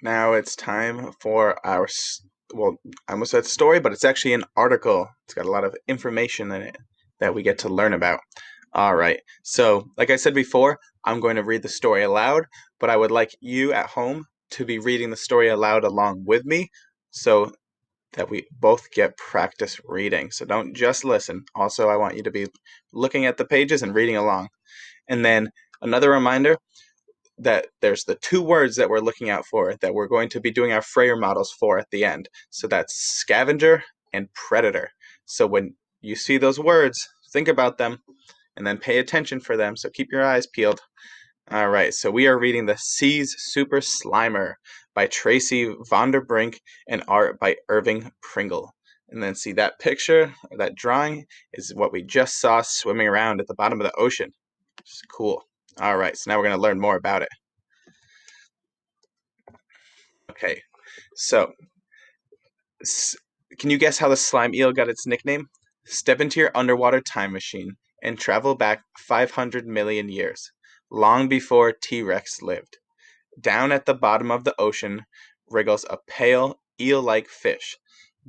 Now it's time for well, I almost said story, but it's actually an article. It's got a lot of information in it that we get to learn about. All right. So, like I said before, I'm going to read the story aloud, but I would like you at home to be reading the story aloud along with me so that we both get practice reading. So don't just listen. Also, I want you to be looking at the pages and reading along. And then another reminder that there's the two words that we're looking out for that we're going to be doing our Frayer models for at the end. So that's scavenger and predator. So when you see those words, think about them and then pay attention for them. So keep your eyes peeled. All right, so we are reading The Sea's Super Slimer by Tracy Vonderbrink and art by Irving Pringle. And then see that picture, or that drawing, is what we just saw swimming around at the bottom of the ocean. It's cool. All right, so now we're going to learn more about it. Okay, so can you guess how the slime eel got its nickname? Step into your underwater time machine and travel back 500 million years, long before T-Rex lived. Down at the bottom of the ocean wriggles a pale, eel-like fish,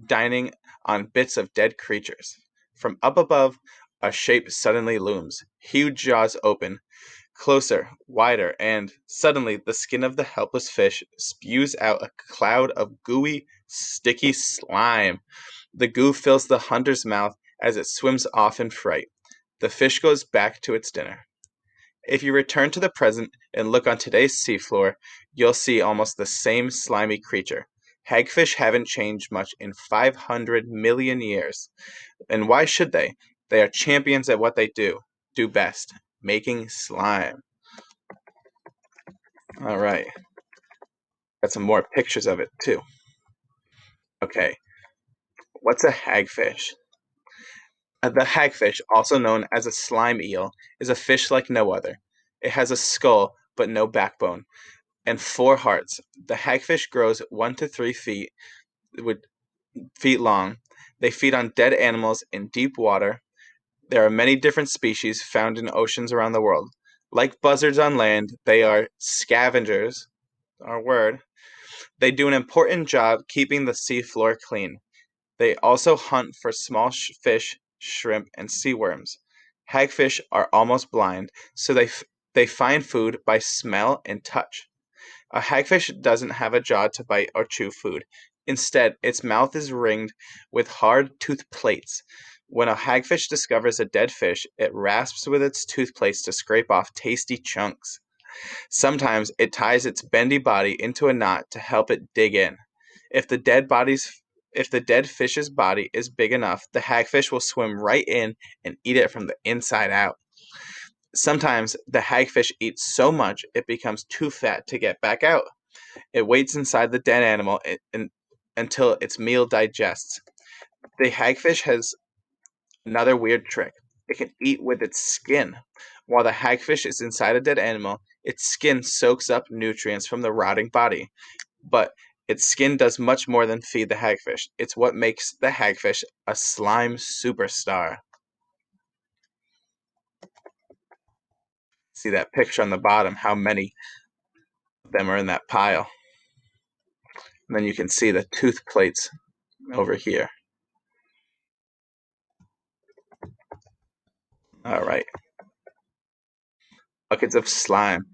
dining on bits of dead creatures. From up above, a shape suddenly looms, huge jaws open, closer, wider, and suddenly the skin of the helpless fish spews out a cloud of gooey, sticky slime. The goo fills the hunter's mouth as it swims off in fright. The fish goes back to its dinner. If you return to the present and look on today's seafloor, you'll see almost the same slimy creature. Hagfish haven't changed much in 500 million years. And why should they? They are champions at what they do best, making slime. All right. Got some more pictures of it too. Okay. What's a hagfish? The hagfish, also known as a slime eel, is a fish like no other. It has a skull but no backbone and four hearts. The hagfish grows 1 to 3 feet with feet long. They feed on dead animals in deep water. There are many different species found in oceans around the world. Like buzzards on land, they are scavengers, our word. They do an important job keeping the seafloor clean. They also hunt for small fish, shrimp, and sea worms. Hagfish are almost blind, so they find food by smell and touch. A hagfish doesn't have a jaw to bite or chew food. Instead, its mouth is ringed with hard tooth plates. When a hagfish discovers a dead fish, it rasps with its tooth plates to scrape off tasty chunks. Sometimes it ties its bendy body into a knot to help it dig in. If the dead body's if the dead fish's body is big enough, the hagfish will swim right in and eat it from the inside out. Sometimes the hagfish eats so much it becomes too fat to get back out. It waits inside the dead animal until its meal digests. The hagfish has another weird trick. It can eat with its skin. While the hagfish is inside a dead animal, its skin soaks up nutrients from the rotting body. But its skin does much more than feed the hagfish. It's what makes the hagfish a slime superstar. See that picture on the bottom, how many of them are in that pile. And then you can see the tooth plates over here. All right, buckets of slime.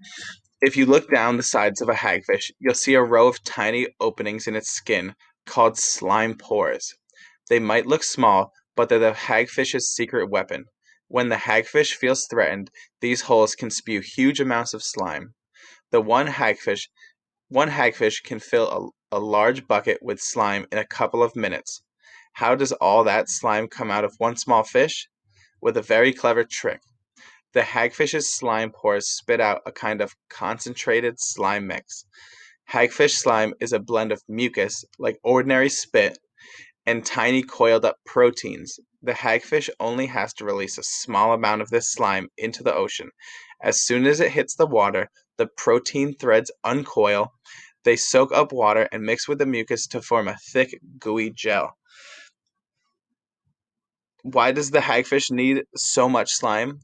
If you look down the sides of a hagfish, you'll see a row of tiny openings in its skin called slime pores. They might look small, but they're the hagfish's secret weapon. When the hagfish feels threatened, these holes can spew huge amounts of slime. The one hagfish can fill a large bucket with slime in a couple of minutes. How does all that slime come out of one small fish? With a very clever trick. The hagfish's slime pores spit out a kind of concentrated slime mix. Hagfish slime is a blend of mucus, like ordinary spit, and tiny coiled up proteins. The hagfish only has to release a small amount of this slime into the ocean. As soon as it hits the water, the protein threads uncoil. They soak up water and mix with the mucus to form a thick, gooey gel. Why does the hagfish need so much slime?